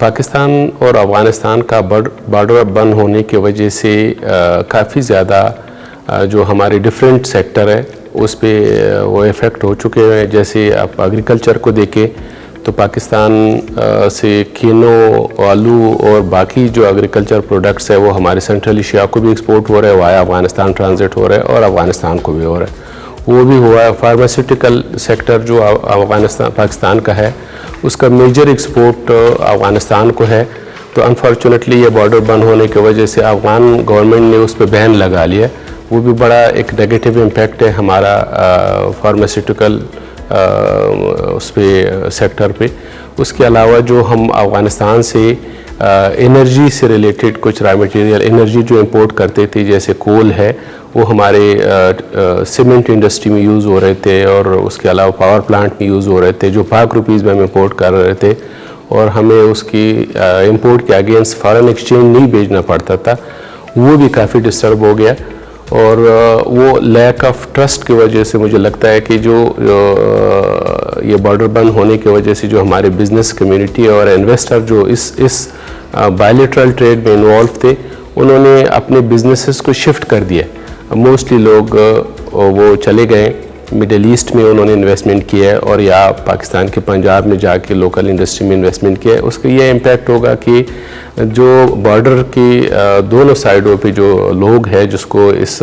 पाकिस्तान और अफ़गानिस्तान का बॉर्डर बंद होने की वजह से काफ़ी ज़्यादा जो हमारे डिफरेंट सेक्टर है उस पे वो इफ़ेक्ट हो चुके हैं। जैसे आप एग्रीकल्चर को देखें तो पाकिस्तान से कीनो, आलू और बाकी जो एग्रीकल्चर प्रोडक्ट्स है वो हमारे सेंट्रल एशिया को भी एक्सपोर्ट हो रहा है, वाया अफ़गानिस्तान ट्रांजिट हो रहा है और अफ़गानिस्तान को भी हो रहा है। वो भी हुआ है। फार्मास्यूटिकल सेक्टर जो अफ़गानिस्तान पाकिस्तान का है उसका मेजर एक्सपोर्ट अफ़गानिस्तान को है। तो अनफॉर्चुनेटली ये बॉर्डर बंद होने की वजह से अफ़गान गवर्नमेंट ने उस पर बैन लगा लिया। वो भी बड़ा एक नेगेटिव इम्पैक्ट है हमारा फार्मास्यूटिकल उस पे सेक्टर पे। उसके अलावा जो हम अफ़गानिस्तान से एनर्जी से रिलेटेड कुछ रॉ मटेरियल एनर्जी जो इंपोर्ट करते थे जैसे कोल है वो हमारे सीमेंट इंडस्ट्री में यूज़ हो रहे थे और उसके अलावा पावर प्लांट में यूज़ हो रहे थे जो ₹5 में हम इंपोर्ट कर रहे थे और हमें उसकी इंपोर्ट के अगेंस्ट फॉरेन एक्सचेंज नहीं भेजना पड़ता था। वो भी काफ़ी डिस्टर्ब हो गया और वो लैक ऑफ ट्रस्ट की वजह से मुझे लगता है कि जो ये बॉर्डर बंद होने की वजह से जो हमारे बिज़नेस कम्युनिटी और इन्वेस्टर जो इस बायलैटरल ट्रेड में इन्वॉल्व थे उन्होंने अपने बिजनेसेस को शिफ्ट कर दिया। मोस्टली लोग वो चले गए मिडिल ईस्ट में, उन्होंने इन्वेस्टमेंट किया है और या पाकिस्तान के पंजाब में जाके लोकल इंडस्ट्री में इन्वेस्टमेंट किया है। उसका ये इम्पैक्ट होगा कि जो बॉर्डर की दोनों साइडों पे जो लोग हैं जिसको इस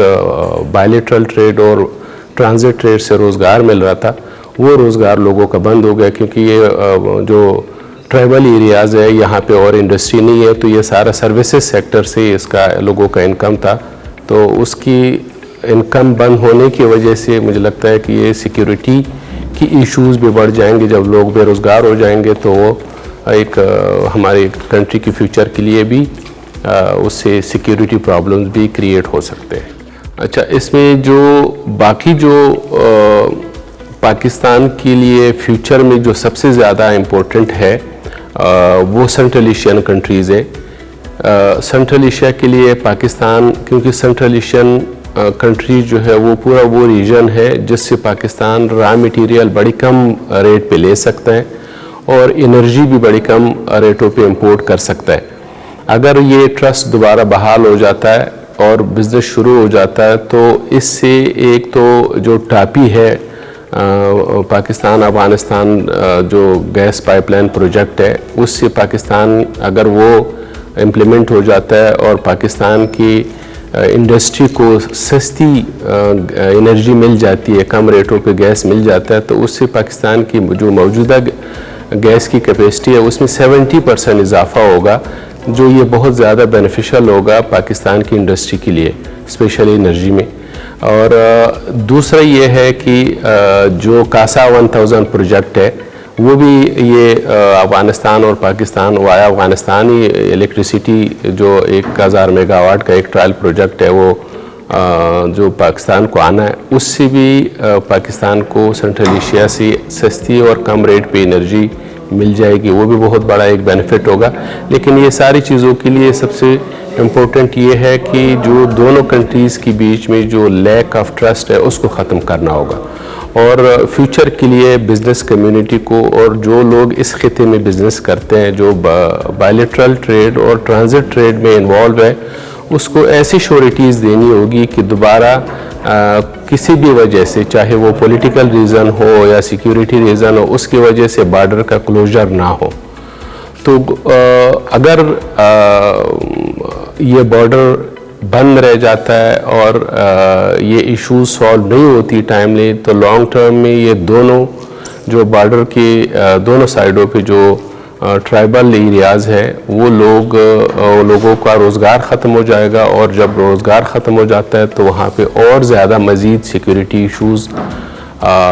बायलैटरल ट्रेड और ट्रांजिट ट्रेड से रोज़गार मिल रहा था वो रोज़गार लोगों का बंद हो गया क्योंकि ये जो ट्राइबल एरियाज़ है यहाँ पे और इंडस्ट्री नहीं है तो ये सारा सर्विसेज सेक्टर से इसका लोगों का इनकम था। तो उसकी इनकम बंद होने की वजह से मुझे लगता है कि ये सिक्योरिटी की इश्यूज़ भी बढ़ जाएंगे। जब लोग बेरोज़गार हो जाएंगे तो वो एक हमारे कंट्री के फ्यूचर के लिए भी उससे सिक्योरिटी प्रॉब्लम्स भी क्रिएट हो सकते हैं। अच्छा, इसमें जो बाकी जो पाकिस्तान के लिए फ्यूचर में जो सबसे ज़्यादा इम्पोर्टेंट है वो सेंट्रल एशियन कंट्रीज़ है। सेंट्रल एशिया के लिए पाकिस्तान, क्योंकि सेंट्रल एशियन कंट्री जो है वो पूरा वो रीजन है जिससे पाकिस्तान रॉ मटेरियल बड़ी कम रेट पे ले सकता है और एनर्जी भी बड़ी कम रेटों पे इंपोर्ट कर सकता है। अगर ये ट्रस्ट दोबारा बहाल हो जाता है और बिज़नेस शुरू हो जाता है तो इससे एक तो जो टापी है पाकिस्तान अफ़गानिस्तान जो गैस पाइपलाइन प्रोजेक्ट है उससे पाकिस्तान अगर वो इम्प्लीमेंट हो जाता है और पाकिस्तान की इंडस्ट्री को सस्ती एनर्जी मिल जाती है, कम रेटों पे गैस मिल जाता है तो उससे पाकिस्तान की जो मौजूदा गैस की कैपेसिटी है उसमें 70% इजाफा होगा जो ये बहुत ज़्यादा बेनिफिशियल होगा पाकिस्तान की इंडस्ट्री के लिए, स्पेशली एनर्जी में। और दूसरा ये है कि जो कासा 1000 प्रोजेक्ट है वो भी ये अफ़गानिस्तान और पाकिस्तान वाया अफ़गानिस्तान ही इलेक्ट्रिसिटी जो 1000 मेगावाट का एक ट्रायल प्रोजेक्ट है वो जो पाकिस्तान को आना है उससे भी पाकिस्तान को सेंट्रल एशिया से सस्ती और कम रेट पे एनर्जी मिल जाएगी। वो भी बहुत बड़ा एक बेनिफिट होगा। लेकिन ये सारी चीज़ों के लिए सबसे इम्पोर्टेंट ये है कि जो दोनों कंट्रीज़ के बीच में जो लैक ऑफ ट्रस्ट है उसको ख़त्म करना होगा और फ्यूचर के लिए बिज़नेस कम्युनिटी को और जो लोग इस खिते में बिज़नेस करते हैं जो बायलैटरल ट्रेड और ट्रांजिट ट्रेड में इन्वॉल्व है उसको ऐसी श्योरिटीज़ देनी होगी कि दोबारा किसी भी वजह से, चाहे वो पॉलिटिकल रीज़न हो या सिक्योरिटी रीज़न हो, उसकी वजह से बॉर्डर का क्लोजर ना हो। तो अगर ये बॉर्डर बंद रह जाता है और ये इश्यूज सॉल्व नहीं होती टाइमली तो लॉन्ग टर्म में ये दोनों जो बॉर्डर के दोनों साइडों पे जो ट्राइबल एरियाज़ है वो लोगों का रोज़गार ख़त्म हो जाएगा और जब रोज़गार ख़त्म हो जाता है तो वहाँ पे और ज़्यादा मज़ीद सिक्योरिटी इश्यूज़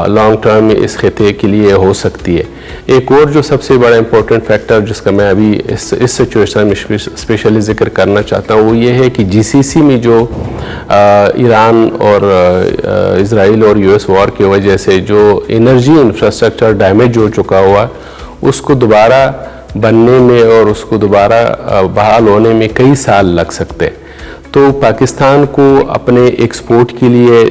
लॉन्ग टर्म में इस खिते के लिए हो सकती है। एक और जो सबसे बड़ा इम्पोर्टेंट फैक्टर जिसका मैं अभी इस सिचुएशन में स्पेशली ज़िक्र करना चाहता हूँ वो ये है कि जीसीसी में जो ईरान और इज़राइल और यूएस वॉर की वजह से जो एनर्जी इंफ्रास्ट्रक्चर डैमेज हो चुका हुआ उसको दोबारा बनने में और उसको दोबारा बहाल होने में कई साल लग सकते हैं। तो पाकिस्तान को अपने एक्सपोर्ट के लिए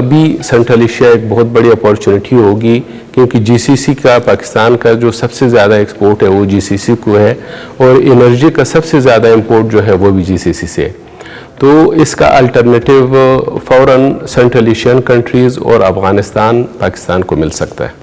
भी सेंट्रल एशिया एक बहुत बड़ी अपॉर्चुनिटी होगी, क्योंकि जीसीसी का पाकिस्तान का जो सबसे ज़्यादा एक्सपोर्ट है वो जीसीसी को है, और एनर्जी का सबसे ज़्यादा इंपोर्ट जो है वो भी जीसीसी से है। तो इसका अल्टरनेटिव फ़ौरन सेंट्रल एशियन कंट्रीज़ और अफ़गानिस्तान पाकिस्तान को मिल सकता है।